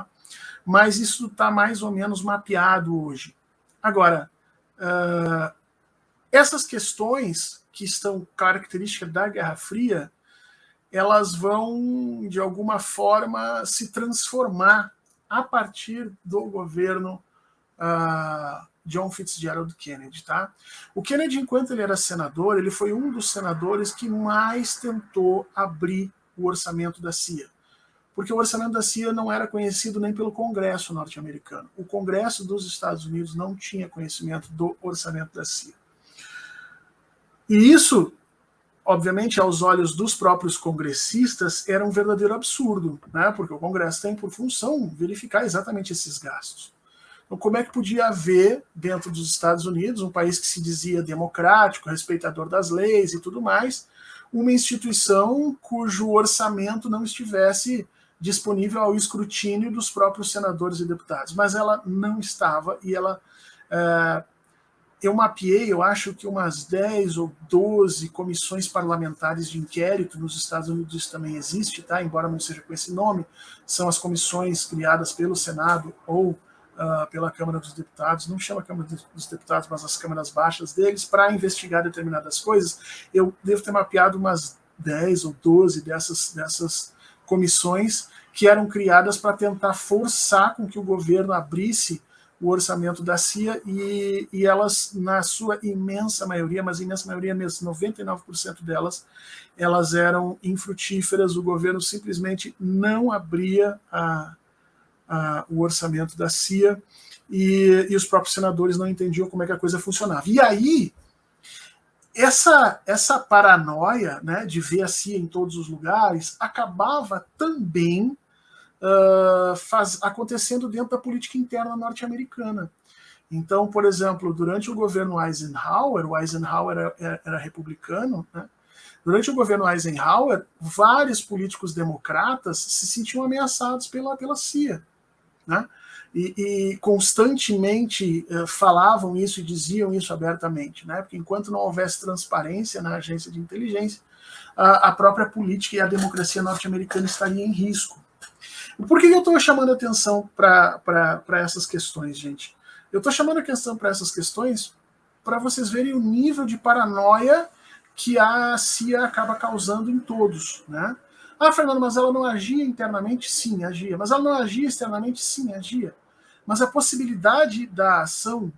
tá? Mas isso está mais ou menos mapeado hoje. Agora, essas questões que estão características da Guerra Fria, elas vão, de alguma forma, se transformar a partir do governo John Fitzgerald Kennedy. Tá? O Kennedy, enquanto ele era senador, ele foi um dos senadores que mais tentou abrir o orçamento da CIA. Porque o orçamento da CIA não era conhecido nem pelo Congresso norte-americano. O Congresso dos Estados Unidos não tinha conhecimento do orçamento da CIA. E isso, obviamente, aos olhos dos próprios congressistas, era um verdadeiro absurdo, né? Porque o Congresso tem por função verificar exatamente esses gastos. Então, como é que podia haver, dentro dos Estados Unidos, um país que se dizia democrático, respeitador das leis e tudo mais, uma instituição cujo orçamento não estivesse disponível ao escrutínio dos próprios senadores e deputados? Mas ela não estava, e ela... eu mapeei, eu acho que umas 10 ou 12 comissões parlamentares de inquérito. Nos Estados Unidos isso também existe, tá? Embora não seja com esse nome, são as comissões criadas pelo Senado ou pela Câmara dos Deputados, não chama Câmara dos Deputados, mas as câmaras baixas deles, para investigar determinadas coisas. Eu devo ter mapeado umas 10 ou 12 dessas comissões que eram criadas para tentar forçar com que o governo abrisse o orçamento da CIA, e elas, na sua imensa maioria, mas imensa maioria mesmo, 99% delas, elas eram infrutíferas. O governo simplesmente não abria o orçamento da CIA, e os próprios senadores não entendiam como é que a coisa funcionava. E aí, essa paranoia, né, de ver a CIA em todos os lugares, acabava também acontecendo dentro da política interna norte-americana. Então, por exemplo, durante o governo Eisenhower, o Eisenhower era republicano, né? Durante o governo Eisenhower, vários políticos democratas se sentiam ameaçados pela CIA, né? E constantemente falavam isso e diziam isso abertamente, né? Porque enquanto não houvesse transparência na agência de inteligência, a própria política e a democracia norte-americana estaria em risco. Por que eu estou chamando a atenção para essas questões, gente? Eu estou chamando a atenção para essas questões para vocês verem o nível de paranoia que a CIA acaba causando em todos, né? Ah, Fernando, mas ela não agia internamente? Sim, agia. Mas ela não agia externamente? Sim, agia. Mas a possibilidade da ação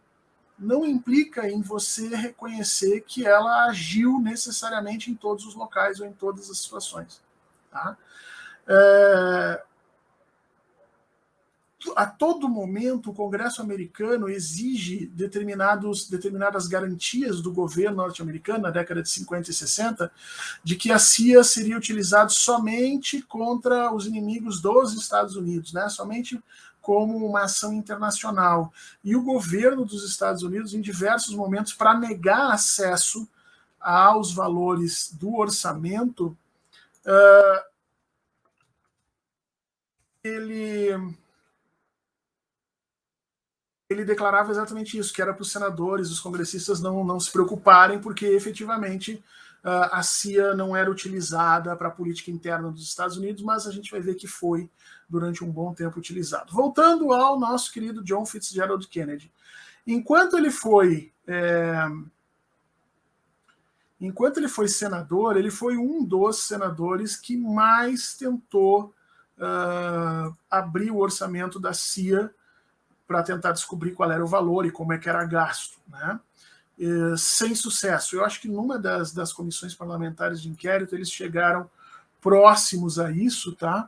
não implica em você reconhecer que ela agiu necessariamente em todos os locais ou em todas as situações. Tá? A todo momento, o Congresso americano exige determinadas garantias do governo norte-americano, na década de 50 e 60, de que a CIA seria utilizada somente contra os inimigos dos Estados Unidos, né? Somente como uma ação internacional. E o governo dos Estados Unidos, em diversos momentos, para negar acesso aos valores do orçamento, ele declarava exatamente isso, que era para os senadores, os congressistas não se preocuparem, porque efetivamente a CIA não era utilizada para a política interna dos Estados Unidos, mas a gente vai ver que foi durante um bom tempo utilizado. Voltando ao nosso querido John Fitzgerald Kennedy. Enquanto ele foi senador, ele foi um dos senadores que mais tentou abrir o orçamento da CIA para tentar descobrir qual era o valor e como é que era gasto, né? Sem sucesso. Eu acho que numa das comissões parlamentares de inquérito eles chegaram próximos a isso, tá?